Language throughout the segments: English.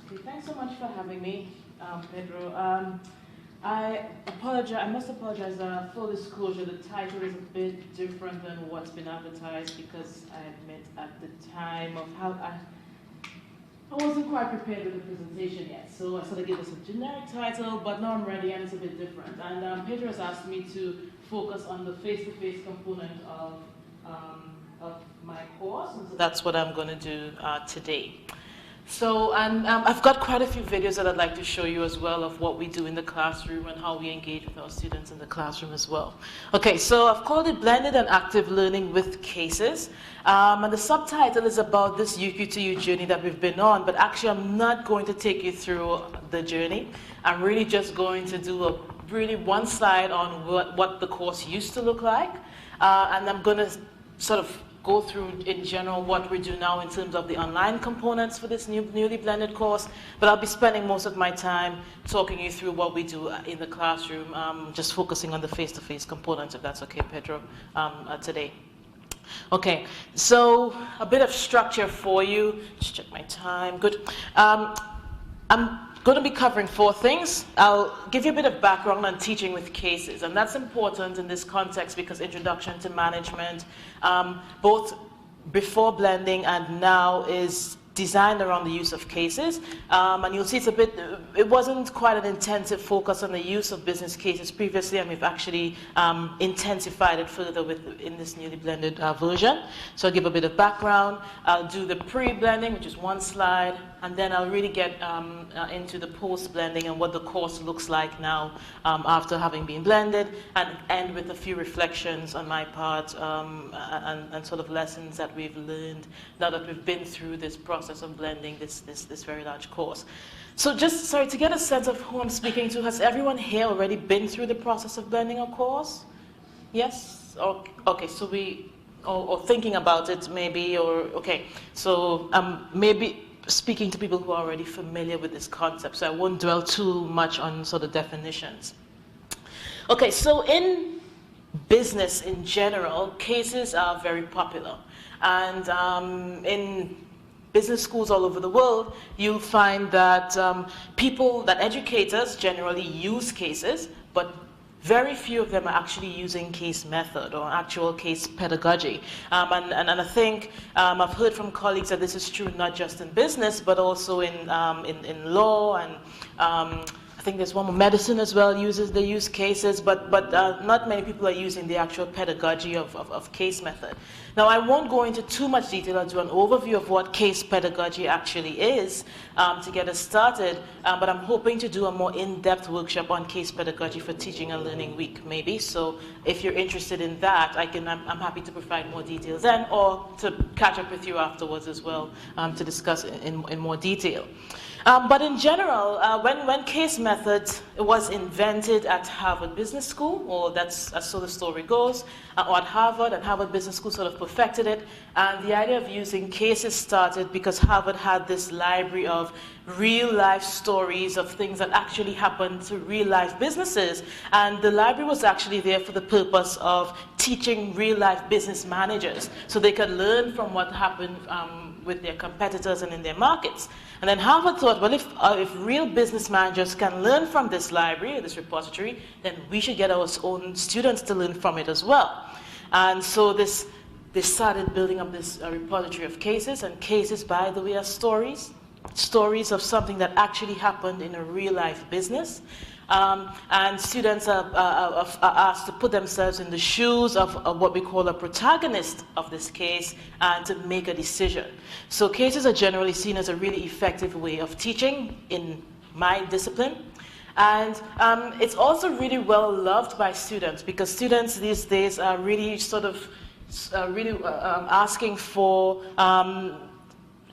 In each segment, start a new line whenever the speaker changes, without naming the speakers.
Okay, thanks so much for having me, Pedro. I must apologize, full disclosure, the title is a bit different than what's been advertised because I admit at the time of how I wasn't quite prepared with the presentation yet. So I sort of gave us a generic title, but now I'm ready and it's a bit different. And Pedro has asked me to focus on the face-to-face component of my course. And so that's what I'm going to do today. So, and I've got quite a few videos that I'd like to show you as well of what we do in the classroom and how we engage with our students in the classroom as well. Okay, so I've called it Blended and Active Learning with Cases. And the subtitle is about this UQ2U journey that we've been on, but actually I'm not going to take you through the journey. I'm really just going to do one slide on what the course used to look like. And I'm going to sort of go through in general what we do now in terms of the online components for this newly blended course, but I'll be spending most of my time talking you through what we do in the classroom, just focusing on the face-to-face components, if that's okay, Pedro, today. Okay, so a bit of structure for you. Just check my time, good. I'm going to be covering 4 things. I'll give you a bit of background on teaching with cases, and that's important in this context because introduction to management, both before blending and now, is designed around the use of cases. And you'll see it wasn't quite an intensive focus on the use of business cases previously, and we've actually intensified it further in this newly blended version. So I'll give a bit of background. I'll do the pre-blending, which is 1 slide, and then I'll really get into the post-blending and what the course looks like now after having been blended, and end with a few reflections on my part and sort of lessons that we've learned now that we've been through this process of blending this very large course. So just, sorry, to get a sense of who I'm speaking to, has everyone here already been through the process of blending a course? Yes? Okay, so or thinking about it maybe, or, okay. So maybe speaking to people who are already familiar with this concept, so I won't dwell too much on sort of definitions. Okay, so in business in general, cases are very popular. And in business schools all over the world, you'll find that educators generally use cases, but very few of them are actually using case method or actual case pedagogy. And I think I've heard from colleagues that this is true not just in business, but also in law, and I think there's one more, medicine as well they use cases, but not many people are using the actual pedagogy of case method. Now, I won't go into too much detail. I'll do an overview of what case pedagogy actually is to get us started, but I'm hoping to do a more in-depth workshop on case pedagogy for Teaching and Learning Week, maybe. So if you're interested in that, I'm happy to provide more details then, or to catch up with you afterwards as well to discuss in more detail. But in general, when case method was invented at Harvard Business School, or so the story goes, or at Harvard, and Harvard Business School sort of perfected it, and the idea of using cases started because Harvard had this library of real-life stories of things that actually happened to real-life businesses, and the library was actually there for the purpose of teaching real-life business managers so they could learn from what happened with their competitors and in their markets. And then Harvard thought, well, if real business managers can learn from this library, this repository, then we should get our own students to learn from it as well. And so they started building up this repository of cases, and cases, by the way, are stories of something that actually happened in a real-life business. And students are asked to put themselves in the shoes of what we call a protagonist of this case and to make a decision. So cases are generally seen as a really effective way of teaching in my discipline. And it's also really well loved by students because students these days are really sort of asking for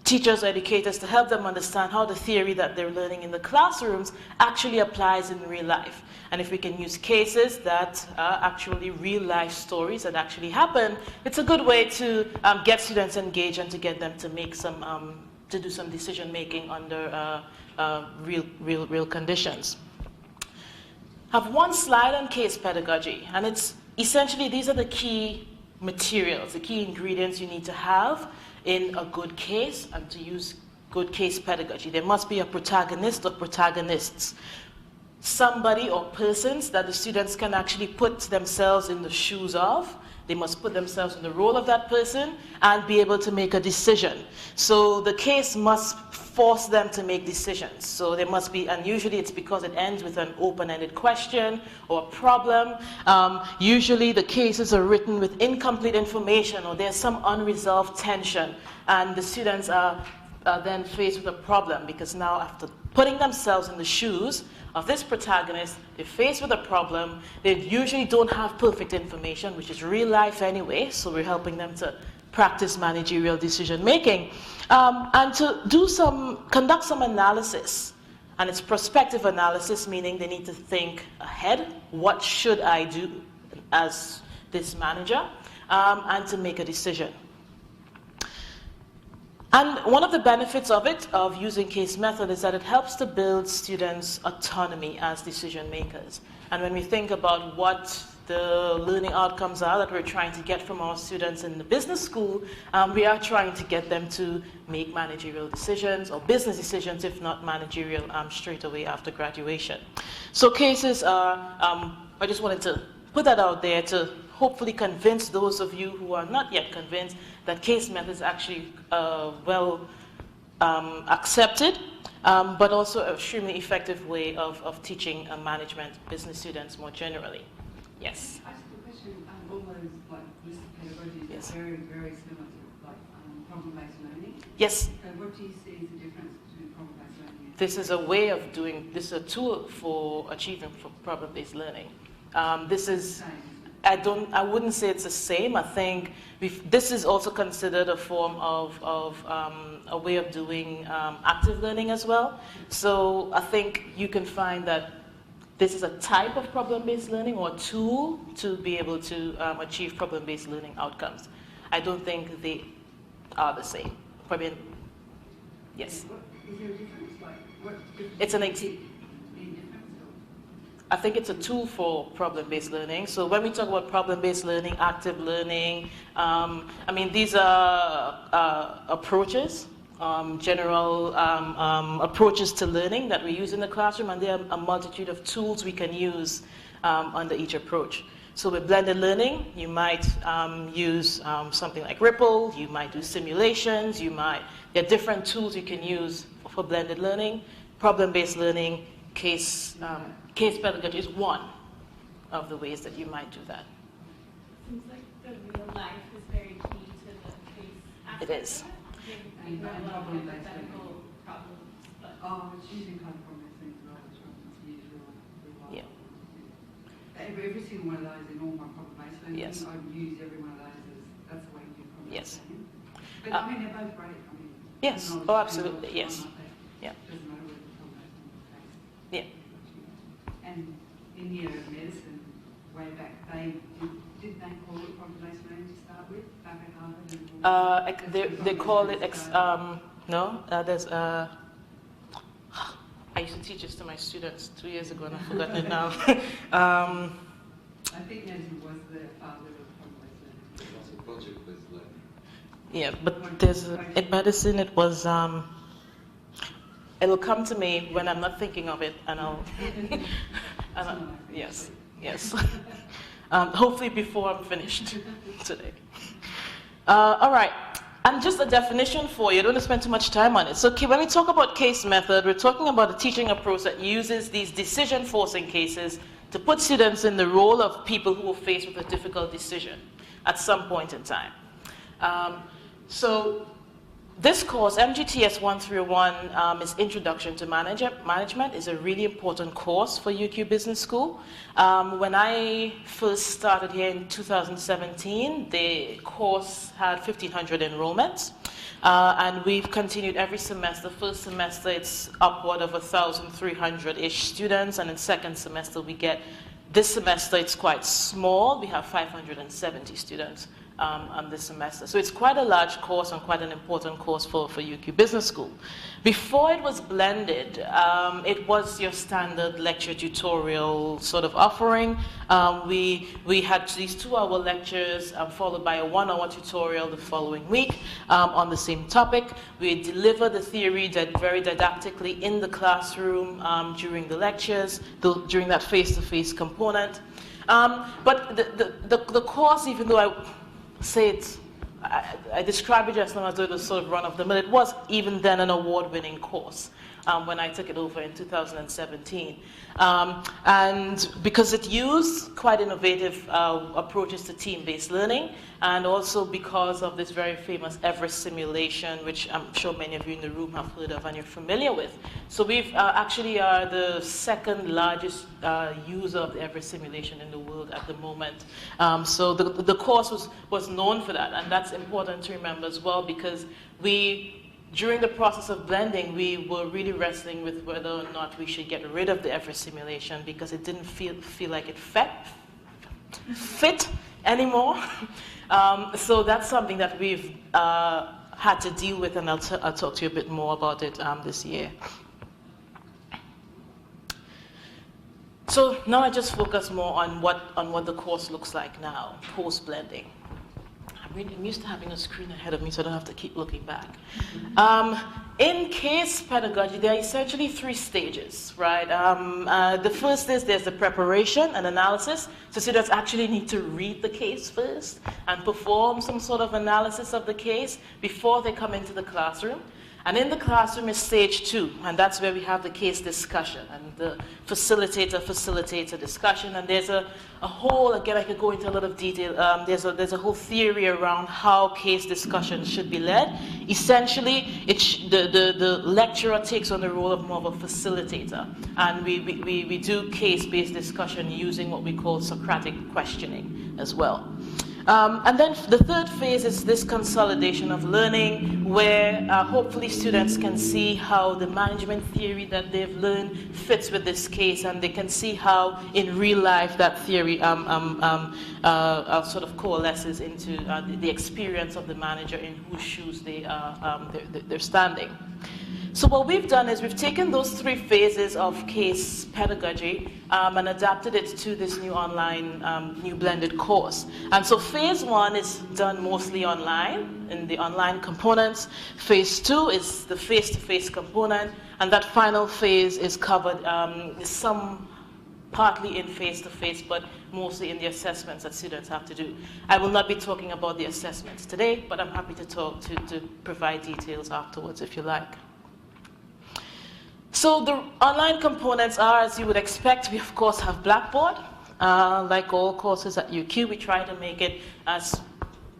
teachers or educators to help them understand how the theory that they're learning in the classrooms actually applies in real life. And if we can use cases that are actually real life stories that actually happen, it's a good way to get students engaged and to get them to make to do some decision making under real conditions. I have 1 slide on case pedagogy, and it's essentially these are the key materials, the key ingredients you need to have in a good case and to use good case pedagogy. There must be a protagonist or protagonists. Somebody or persons that the students can actually put themselves in the shoes of. They must put themselves in the role of that person and be able to make a decision. So the case must force them to make decisions. So there must be, and usually it's because it ends with an open-ended question or a problem. Usually the cases are written with incomplete information, or there's some unresolved tension, and the students are then faced with a problem, because now after putting themselves in the shoes of this protagonist, they're faced with a problem. They usually don't have perfect information, which is real life anyway, so we're helping them to practice managerial decision making, and to conduct some analysis. And it's prospective analysis, meaning they need to think ahead. What should I do as this manager? And to make a decision. And one of the benefits of using case method, is that it helps to build students' autonomy as decision makers. And when we think about what the learning outcomes are that we're trying to get from our students in the business school, we are trying to get them to make managerial decisions, or business decisions, if not managerial, straight away after graduation. So cases are, I just wanted to put that out there to hopefully convince those of you who are not yet convinced that case method is actually well accepted, but also an extremely effective way of teaching management business students more generally. Yes?
I asked a question. All those listed pedagogies
Yes.
are very, very similar to problem-based learning.
Yes.
So what do you see as the difference between problem-based learning?
This is a way of doing, this is a tool for achieving problem-based learning. This is, I wouldn't say it's the same. I think this is also considered a form of a way of doing active learning as well. So I think you can find that this is a type of problem-based learning, or a tool to be able to achieve problem-based learning outcomes. I don't think they are the same. Probably, yes.
Is there a difference? What difference?
It's I think it's a tool for problem-based learning. So when we talk about problem-based learning, active learning, I mean, these are approaches, general approaches to learning that we use in the classroom, and there are a multitude of tools we can use under each approach. So with blended learning, you might use something like Ripple, you might do simulations, there are different tools you can use for blended learning. Problem-based learning, case pedagogy is one of the ways that you might do that.
Seems like the real life is very key to the case aspect.
It is.
And problem-based
hypothetical problems, but
it's using kind of problem-based things as well, which I use real life.
Yeah.
Every single one of those in all my problem-based learning,
Yes.
I use every one of those that's the way you do
Yes.
problem-based learning. But I mean, they're both great. I mean,
Yes.
knowledge,
Oh, absolutely.
knowledge,
Yes. Yeah.
Doesn't matter whether it's problem-based or case.
Yeah.
And in the area of medicine, way back, did they call it problem-based learning to start with, back at Harvard?
They call it, there's, I used to teach this to my students 2 years ago, and I've forgotten it now.
I think medicine was the father of problem-based learning.
It was a project-based learning.
Yeah, but there's, in medicine it was, it'll come to me when I'm not thinking of it, and yes. Hopefully before I'm finished today. All right, and just a definition for you. I don't want to spend too much time on it. So when we talk about case method, we're talking about a teaching approach that uses these decision-forcing cases to put students in the role of people who are faced with a difficult decision at some point in time. So this course, MGTS 131, is Introduction to Management, is a really important course for UQ Business School. When I first started here in 2017, the course had 1,500 enrollments, and we've continued every semester. First semester, it's upward of 1,300-ish students, and in second semester, this semester, it's quite small. We have 570 students on this semester. So it's quite a large course and quite an important course for UQ Business School. Before it was blended, it was your standard lecture tutorial sort of offering. We had these 2-hour lectures followed by a 1-hour tutorial the following week on the same topic. We deliver the theory very didactically in the classroom during the lectures, during that face-to-face component. But the course, even though I described it just now as though it was sort of run-of-the-mill, it was even then an award-winning course when I took it over in 2017. And because it used quite innovative approaches to team-based learning, and also because of this very famous Everest simulation, which I'm sure many of you in the room have heard of and you're familiar with. So we've actually are the second largest user of the Everest simulation in the world at the moment. So the course was known for that, and that's important to remember as well, because during the process of blending, we were really wrestling with whether or not we should get rid of the Everest simulation because it didn't feel like it fit anymore. So that's something that we've had to deal with, and I'll talk to you a bit more about it this year. So now I just focus more on what the course looks like now, post-blending. I'm used to having a screen ahead of me so I don't have to keep looking back. In case pedagogy, there are essentially 3 stages, right? The first is there's the preparation and analysis. So students actually need to read the case first and perform some sort of analysis of the case before they come into the classroom. And in the classroom is stage 2, and that's where we have the case discussion and the facilitator discussion. And there's a whole, again, I could go into a lot of detail, there's a whole theory around how case discussion should be led. Essentially, the lecturer takes on the role of more of a facilitator, and we do case-based discussion using what we call Socratic questioning as well. And then the third phase is this consolidation of learning, where hopefully students can see how the management theory that they've learned fits with this case, and they can see how in real life that theory sort of coalesces into the experience of the manager in whose shoes they're standing. So what we've done is we've taken those 3 phases of case pedagogy and adapted it to this new online, new blended course. And so phase 1 is done mostly online, in the online components. Phase 2 is the face-to-face component, and that final phase is covered partly in face-to-face, but mostly in the assessments that students have to do. I will not be talking about the assessments today, but I'm happy to provide details afterwards if you like. So the online components are, as you would expect, we of course have Blackboard. Like all courses at UQ, we try to make it as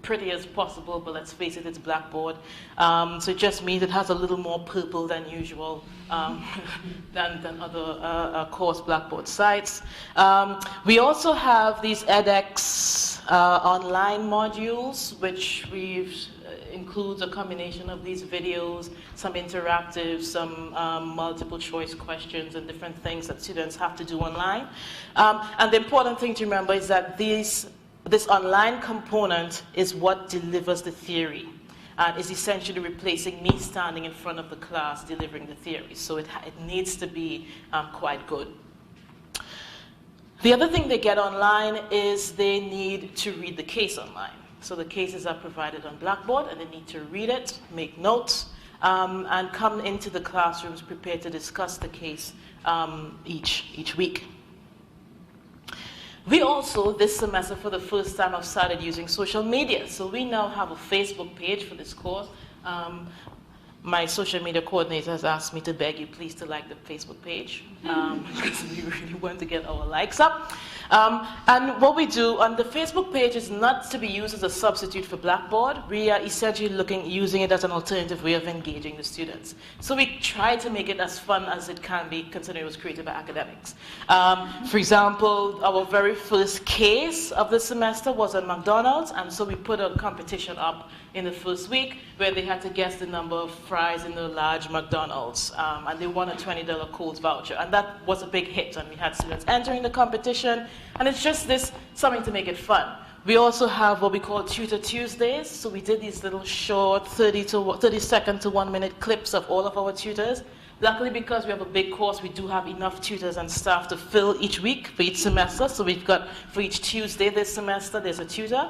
pretty as possible, but let's face it, it's Blackboard. So it just means it has a little more purple than usual than other course Blackboard sites. We also have these edX online modules, which includes a combination of these videos, some interactive, some multiple choice questions, and different things that students have to do online. And the important thing to remember is that this online component is what delivers the theory, and is essentially replacing me standing in front of the class delivering the theory. So it needs to be quite good. The other thing they get online is they need to read the case online. So the cases are provided on Blackboard, and they need to read it, make notes, and come into the classrooms prepared to discuss the case each week. We also, this semester, for the first time, have started using social media. So we now have a Facebook page for this course. My social media coordinator has asked me to beg you please to like the Facebook page, because we really want to get our likes up. And what we do on the Facebook page is not to be used as a substitute for Blackboard. We are essentially using it as an alternative way of engaging the students. So we try to make it as fun as it can be, considering it was created by academics. For example, our very first case of the semester was at McDonald's, and so we put a competition up in the first week where they had to guess the number of fries in the large McDonald's, and they won a $20 Kohl's voucher, and that was a big hit, and we had students entering the competition, and it's just something to make it fun. We also have what we call Tutor Tuesdays. So we did these little short 30-second to 1 minute clips of all of our tutors. Luckily, because we have a big course, we do have enough tutors and staff to fill each week for each semester. So we've got, for each Tuesday this semester, there's a tutor.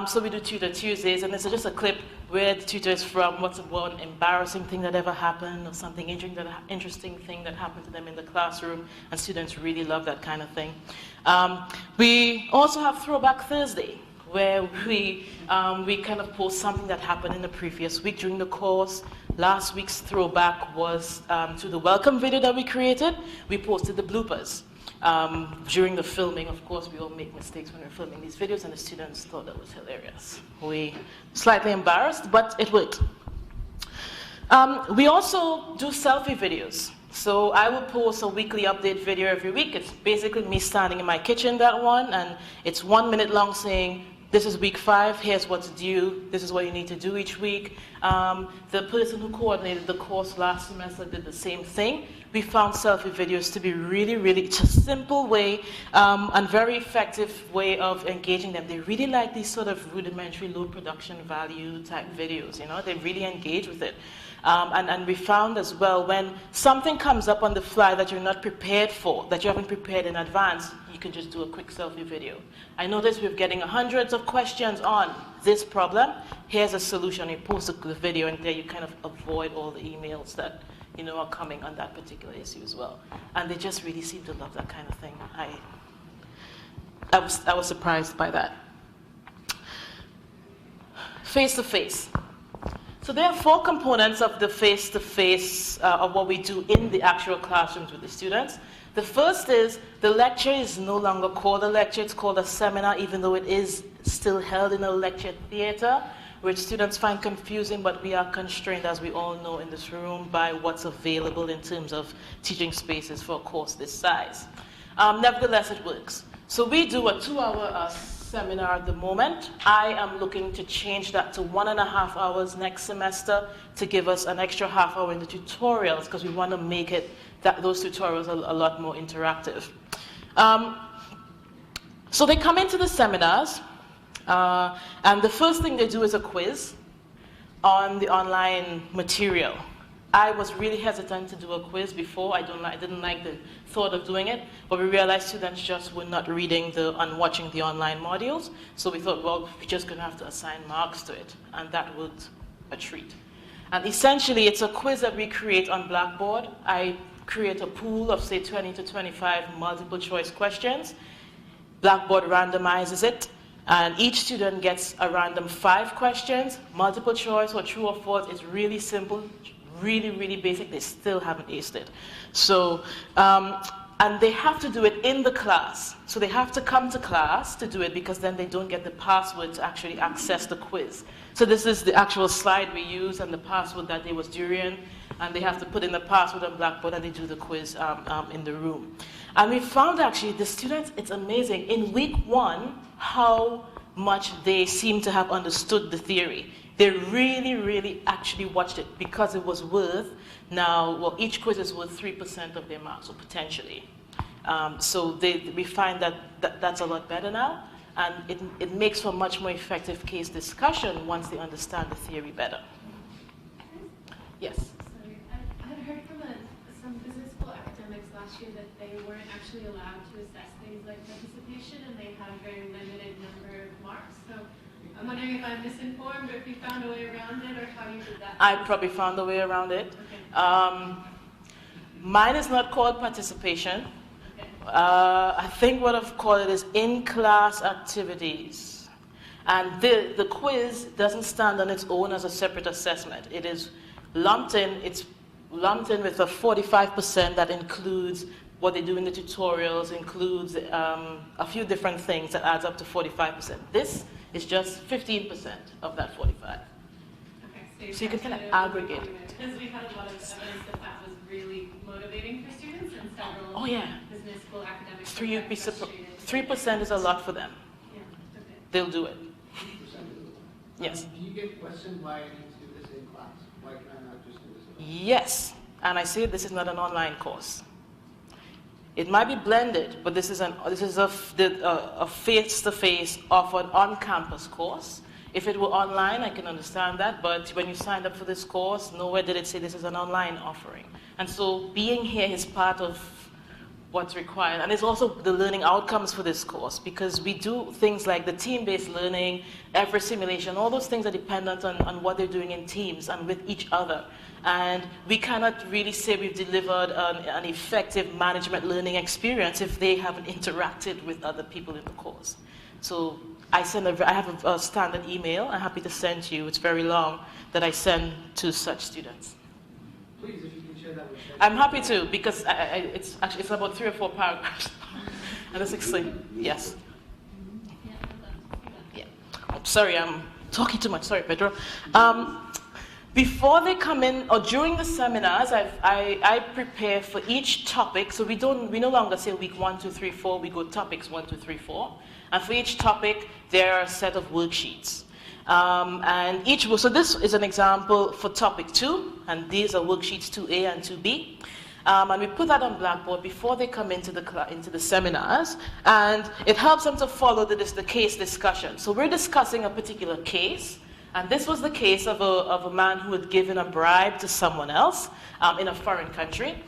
So we do Tutor Tuesdays, and it's just a clip where the tutor is from, what's one embarrassing thing that ever happened, or something interesting thing that happened to them in the classroom, and students really love that kind of thing. We also have Throwback Thursday, where we kind of post something that happened in the previous week during the course. Last week's throwback was to the welcome video that we created. We posted the bloopers. During the filming, of course, we all make mistakes when we're filming these videos, and the students thought that was hilarious. We slightly embarrassed, but it worked. We also do selfie videos. So I will post a weekly update video every week. It's basically me standing in my kitchen, that one, and it's 1 minute long saying, this is week 5, here's what's due, this is what you need to do each week. The person who coordinated the course last semester did the same thing. We found selfie videos to be really, it's a simple way and very effective way of engaging them. They really like these sort of rudimentary, low production value type videos, you know, they really engage with it. And we found as well, when something comes up on the fly that you're not prepared for, that you haven't prepared in advance, you can just do a quick selfie video. I noticed we're getting hundreds of questions on this problem. Here's a solution. You post the video, and there you kind of avoid all the emails that, you know, are coming on that particular issue as well. And they just really seem to love that kind of thing. I was surprised by that. Face-to-face. So there are 4 components of the face-to-face of what we do in the actual classrooms with the students. The first is the lecture is no longer called a lecture, it's called a seminar, even though it is still held in a lecture theater, which students find confusing, but we are constrained, as we all know in this room, by what's available in terms of teaching spaces for a course this size. Nevertheless, it works. So we do a 2-hour seminar at the moment. I am looking to change that to 1.5 hours next semester to give us an extra half hour in the tutorials, because we want to make it those tutorials are a lot more interactive. So they come into the seminars, and the first thing they do is a quiz on the online material. I was really hesitant to do a quiz before. I didn't like the thought of doing it, but we realized students just were not reading and watching the online modules. So we thought, well, we're just going to have to assign marks to it, and that was a treat. And essentially, it's a quiz that we create on Blackboard. I create a pool of, say, 20 to 25 multiple choice questions. Blackboard randomizes it, and each student gets a random 5 questions, multiple choice or true or false. It's really simple, really basic. They still haven't aced it. So, and they have to do it in the class. So they have to come to class to do it, because then they don't get the password to actually access the quiz. So this is the actual slide we use and the password that day was during, and they have to put in the password on Blackboard, and they do the quiz in the room. And we found actually the students, it's amazing, in week 1, how much they seem to have understood the theory. They really actually watched it, because it was worth, now, well, each quiz is worth 3% of their marks, so potentially. So we find that's a lot better now, and it makes for much more effective case discussion once they understand the theory better. Yes?
Sorry, I had heard from some business school academics last year that they weren't actually allowed to assess things like participation, and they had a very limited number of marks. So I'm wondering if I'm misinformed, or if you found a way around it, or how you did that.
I probably found a way around it.
Okay.
Mine is not called participation. Okay. I think what I've called it is in-class activities. And the quiz doesn't stand on its own as a separate assessment. It is lumped in, it's lumped in with a 45% that includes what they do in the tutorials, includes a few different things that adds up to 45%. This is just 15% of that 45.
Okay,
so you can kind of aggregate.
Because we had a lot of evidence that was really motivating for students, and several business school academics.
3% is a lot for them.
Yeah, okay.
They'll do it.
3%?
Yes.
Do you get questioned why I need to do this in class? Why can I not just do this at home?
Yes, and I say this is not an online course. It might be blended, but this is a face-to-face offered on-campus course. If it were online, I can understand that, but when you signed up for this course, nowhere did it say this is an online offering. And so being here is part of what's required. And it's also the learning outcomes for this course, because we do things like the team-based learning, effort simulation, all those things are dependent on what they're doing in teams and with each other. And we cannot really say we've delivered an effective management learning experience if they haven't interacted with other people in the course. So I have a standard email I'm happy to send you, it's very long, that I send to such students.
Please, if you can share that with us.
I'm happy to, because it's about 3 or 4 paragraphs. And it's explained, yes. Yeah. I'm sorry, I'm talking too much, sorry, Pedro. Before they come in, or during the seminars, I prepare for each topic, so we no longer say week 1, 2, 3, 4, we go topics 1, 2, 3, 4. And for each topic, there are a set of worksheets. So this is an example for topic 2, and these are worksheets 2A and 2B. And we put that on Blackboard before they come into the seminars, and it helps them to follow the case discussion. So we're discussing a particular case, and this was the case of a man who had given a bribe to someone else in a foreign country.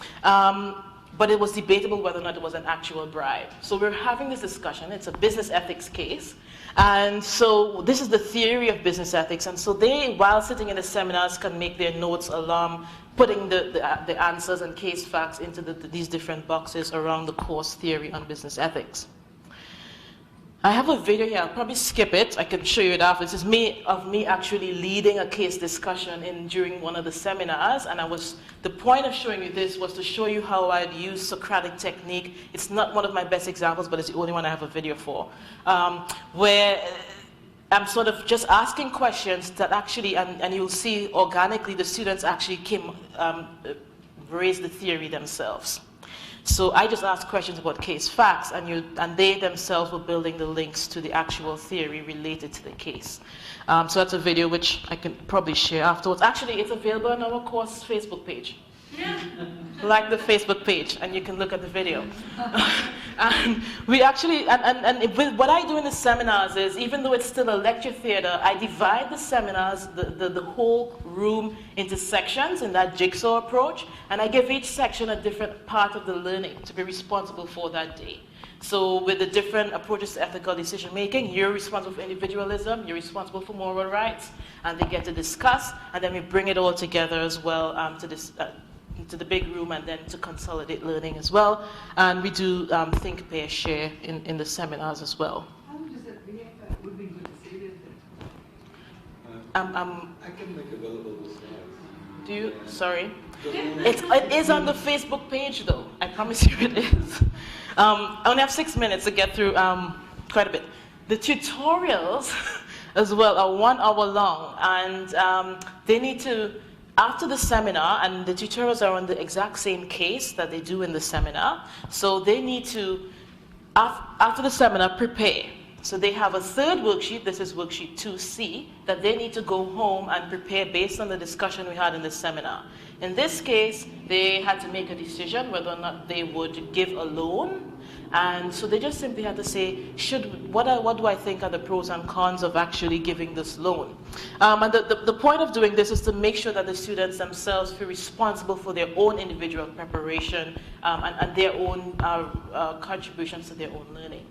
But it was debatable whether or not it was an actual bribe. So we're having this discussion. It's a business ethics case. And so this is the theory of business ethics. And so they, while sitting in the seminars, can make their notes along, putting the answers and case facts into these different boxes around the course theory on business ethics. I have a video here. I'll probably skip it. I can show you it after. This is me actually leading a case discussion during one of the seminars, and the point of showing you this was to show you how I'd use Socratic technique. It's not one of my best examples, but it's the only one I have a video for, where I'm sort of just asking questions that actually, and you'll see organically the students actually raise the theory themselves. So I just asked questions about case facts, and they themselves were building the links to the actual theory related to the case. So that's a video which I can probably share afterwards. Actually, it's available on our course Facebook page. Yeah. Like the Facebook page, and you can look at the video. And we actually, with what I do in the seminars is, even though it's still a lecture theater, I divide the seminars, the whole room into sections in that jigsaw approach, and I give each section a different part of the learning to be responsible for that day. So with the different approaches to ethical decision making, you're responsible for individualism, you're responsible for moral rights, and they get to discuss, and then we bring it all together as well to the big room, and then to consolidate learning as well. And we do think, pair, share in the seminars as well.
How long does that be? It would be good to see that.
I can make available the slides.
Do you? Sorry. It is on the Facebook page, though. I promise you it is. I only have 6 minutes to get through quite a bit. The tutorials as well are 1 hour long, and they need to, after the seminar, and the tutorials are on the exact same case that they do in the seminar, so they need to, after the seminar, prepare. So they have a third worksheet, this is worksheet 2C, that they need to go home and prepare based on the discussion we had in the seminar. In this case, they had to make a decision whether or not they would give a loan. And so they just simply had to say, what do I think are the pros and cons of actually giving this loan? And the point of doing this is to make sure that the students themselves feel responsible for their own individual preparation and their own contributions to their own learning.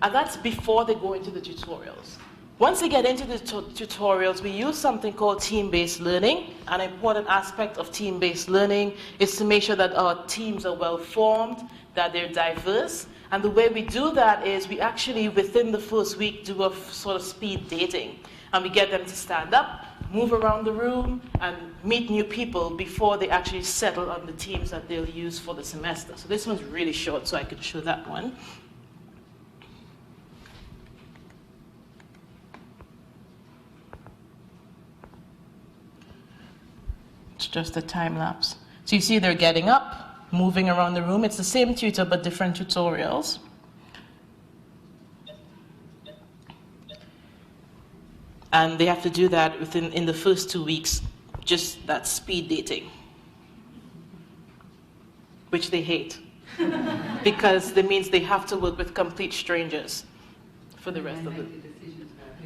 And that's before they go into the tutorials. Once they get into the tutorials, we use something called team-based learning. An important aspect of team-based learning is to make sure that our teams are well-formed, that they're diverse. And the way we do that is we actually, within the first week, do a sort of speed dating. And we get them to stand up, move around the room, and meet new people before they actually settle on the teams that they'll use for the semester. So this one's really short, so I can show that one. It's just a time lapse. So you see they're getting up, moving around the room. It's the same tutor, but different tutorials. And they have to do that in the first 2 weeks, just that speed dating, which they hate. because it means they have to work with complete strangers for the rest of the.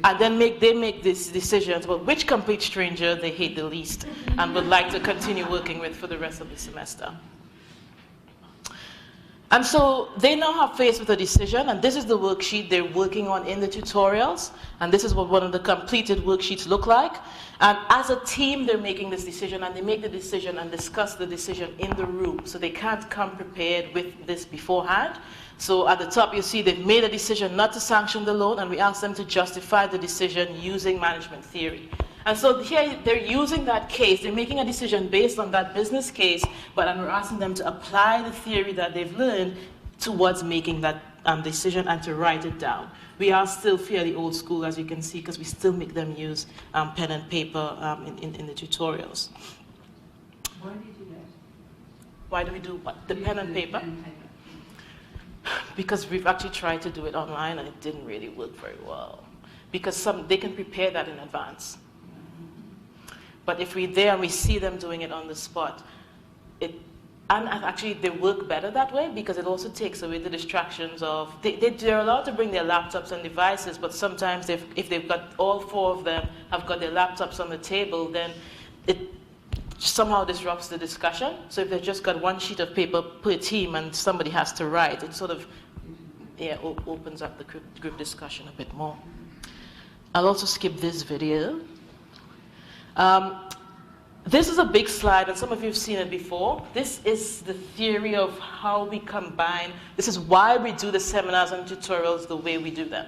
And then they make these decisions about which complete stranger they hate the least and would like to continue working with for the rest of the semester. And so they now have faced with a decision, and this is the worksheet they're working on in the tutorials, and this is what one of the completed worksheets look like. And as a team, they're making this decision, and they make the decision and discuss the decision in the room, so they can't come prepared with this beforehand. So at the top, you see they've made a decision not to sanction the loan, and we ask them to justify the decision using management theory. And so here they're using that case, they're making a decision based on that business case, but we're asking them to apply the theory that they've learned towards making that decision and to write it down. We are still fairly old school, as you can see, because we still make them use pen and paper in the tutorials.
Why do you do that?
Why do we do what? The pen and paper? Because we've actually tried to do it online and it didn't really work very well. Because they can prepare that in advance. But if we're there and we see them doing it on the spot, and actually they work better that way because it also takes away the distractions of, they're allowed to bring their laptops and devices, but sometimes if they've got all four of them have got their laptops on the table, then it somehow disrupts the discussion. So if they've just got one sheet of paper per team and somebody has to write, it sort of opens up the group discussion a bit more. I'll also skip this video. This is a big slide, and some of you have seen it before. This is the theory of how we combine. This is why we do the seminars and tutorials the way we do them.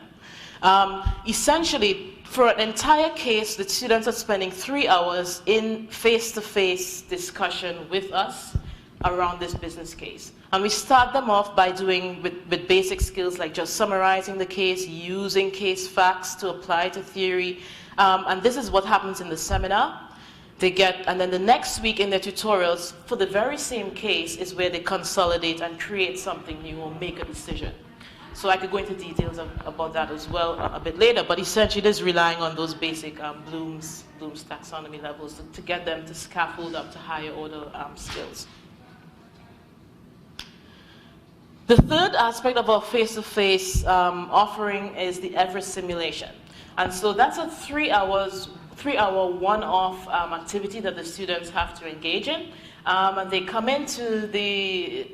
Essentially, for an entire case, the students are spending 3 hours in face-to-face discussion with us around this business case. And we start them off by doing with basic skills like just summarizing the case, using case facts to apply to theory. And this is what happens in the seminar. And then the next week in their tutorials, for the very same case, is where they consolidate and create something new or make a decision. So I could go into details about that as well a bit later, but essentially it is relying on those basic Bloom's taxonomy levels to get them to scaffold up to higher order skills. The third aspect of our face-to-face offering is the Everest simulation. And so that's a 3-hour one-off activity that the students have to engage in. And they come into the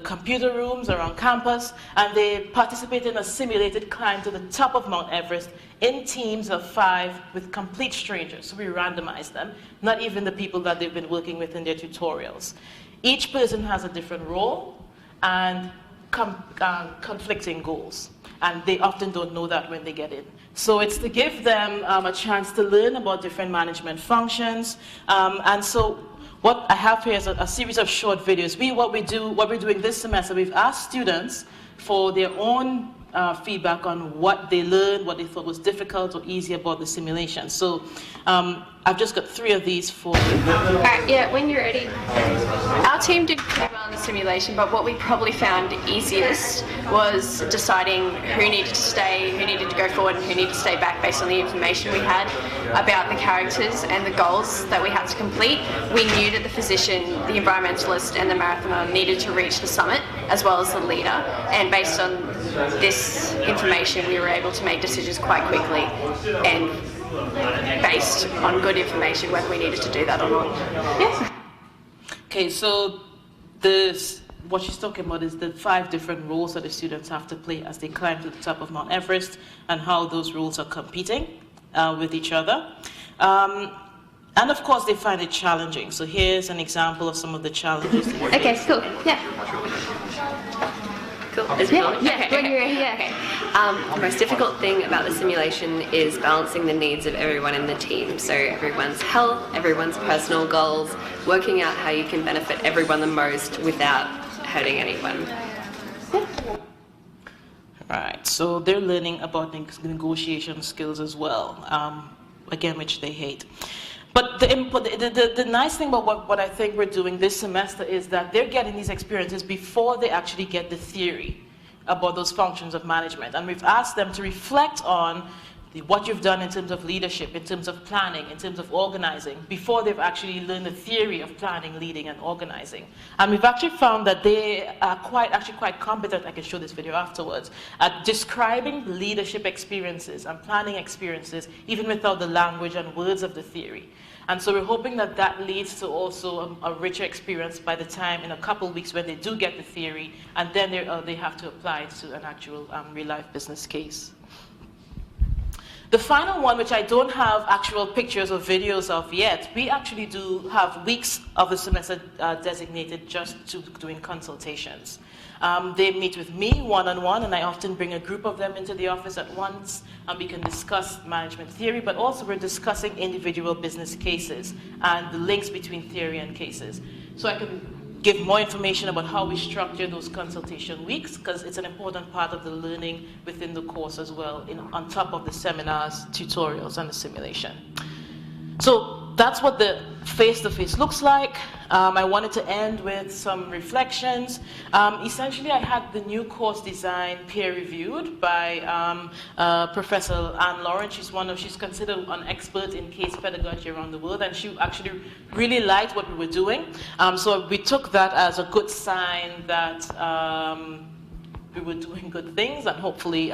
computer rooms around campus, and they participate in a simulated climb to the top of Mount Everest in teams of 5 with complete strangers. So we randomize them, not even the people that they've been working with in their tutorials. Each person has a different role and conflicting goals. And they often don't know that when they get in. So it's to give them a chance to learn about different management functions. And so what I have here is a series of short videos. What we're doing this semester, we've asked students for their own feedback on what they learned, what they thought was difficult or easy about the simulation. So I've just got 3 of these for you.
All right, yeah, when you're ready. Our team did pretty well in the simulation, but what we probably found easiest was deciding who needed to stay, who needed to go forward, and who needed to stay back based on the information we had about the characters and the goals that we had to complete. We knew that the physician, the environmentalist, and the marathoner needed to reach the summit, as well as the leader, and based on this information, we were able to make decisions quite quickly and based on good information whether we needed to do that or not. Yeah.
Okay, so what she's talking about is the 5 different roles that the students have to play as they climb to the top of Mount Everest and how those roles are competing with each other. And of course, they find it challenging. So here's an example of some of the challenges.
Okay, cool. Yeah. Cool. When you're ready, yeah.
Okay. The most difficult thing about the simulation is balancing the needs of everyone in the team. So everyone's health, everyone's personal goals, working out how you can benefit everyone the most without hurting anyone.
Right, so they're learning about negotiation skills as well, again, which they hate. But the nice thing about what I think we're doing this semester is that they're getting these experiences before they actually get the theory about those functions of management. And we've asked them to reflect on what you've done in terms of leadership, in terms of planning, in terms of organizing, before they've actually learned the theory of planning, leading, and organizing. And we've actually found that they are quite competent, I can show this video afterwards, at describing leadership experiences and planning experiences, even without the language and words of the theory. And so we're hoping that that leads to also a richer experience by the time, in a couple of weeks, when they do get the theory, and then they have to apply it to an actual real-life business case. The final one, which I don't have actual pictures or videos of yet, we actually do have weeks of the semester designated just to doing consultations. They meet with me one-on-one, and I often bring a group of them into the office at once, and we can discuss management theory, but also we're discussing individual business cases and the links between theory and cases. So I can give more information about how we structure those consultation weeks, because it's an important part of the learning within the course as well, on top of the seminars, tutorials, and the simulation. So that's what the face-to-face looks like. I wanted to end with some reflections. Essentially, I had the new course design peer-reviewed by Professor Anne Lawrence. She's considered an expert in case pedagogy around the world, and she actually really liked what we were doing. So we took that as a good sign that we were doing good things, and hopefully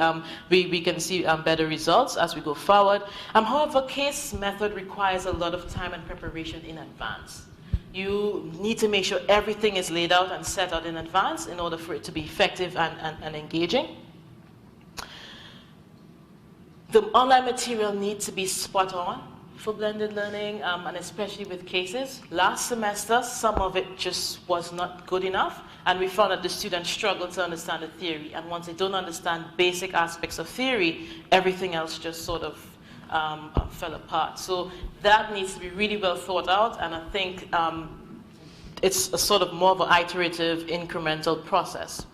we can see better results as we go forward. However, case method requires a lot of time and preparation in advance. You need to make sure everything is laid out and set out in advance in order for it to be effective and engaging. The online material needs to be spot on for blended learning, and especially with cases. Last semester, some of it just was not good enough, and we found that the students struggled to understand the theory, and once they don't understand basic aspects of theory, everything else just sort of fell apart. So that needs to be really well thought out, and I think it's a sort of more of an iterative, incremental process.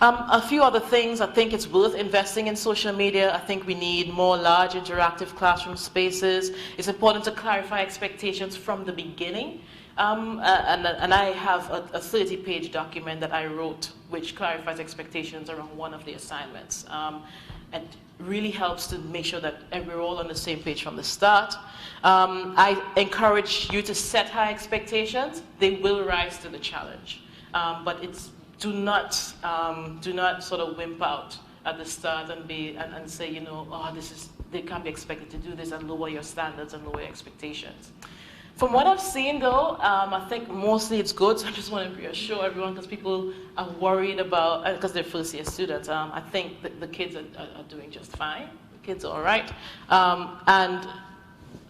A few other things. I think it's worth investing in social media. I think we need more large interactive classroom spaces. It's important to clarify expectations from the beginning. And I have a 30-page document that I wrote which clarifies expectations around one of the assignments. And really helps to make sure that we're all on the same page from the start. I encourage you to set high expectations. They will rise to the challenge. But do not sort of wimp out at the start and say, you know, oh, they can't be expected to do this, and lower your standards and lower your expectations. From what I've seen, though, I think mostly it's good. So I just want to reassure everyone, because people are worried about, because they're first-year students. I think that the kids are doing just fine. The kids are all right. And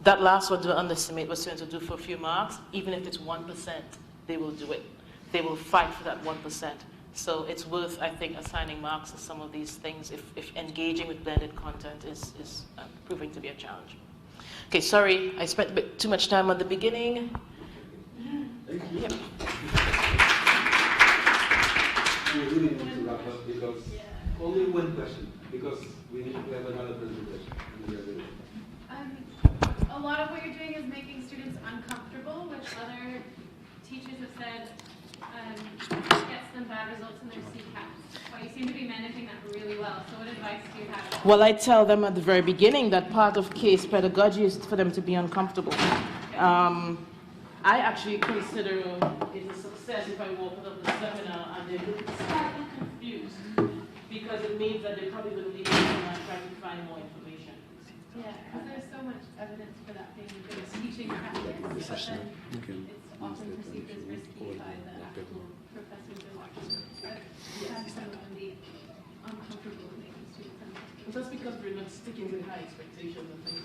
that last one, don't underestimate what students will do for a few marks. Even if it's 1%, they will do it. They will fight for that 1%. So it's worth, I think, assigning marks to some of these things if engaging with blended content is proving to be a challenge. Okay, sorry, I spent a bit too much time at the beginning.
Thank you.
Yep.
We really need to wrap up, because only one question, because we need to have another presentation.
A lot of what you're doing is making students uncomfortable, which other teachers have said gets them bad results in their CCAPs. But you seem to be managing that really well. So what advice do you have?
Well, I tell them at the very beginning that part of case pedagogy is for them to be uncomfortable. I actually consider it a success if I walk out of the seminar and they look slightly confused, because it means that they're probably going to leave and try to find more information.
Yeah, because there's so much evidence for that being a good teaching practice, but then it's often perceived as risky by the actual professors or lecturers. But have some of them be uncomfortable with making students uncomfortable.
That's because we're not sticking with high expectations, I think.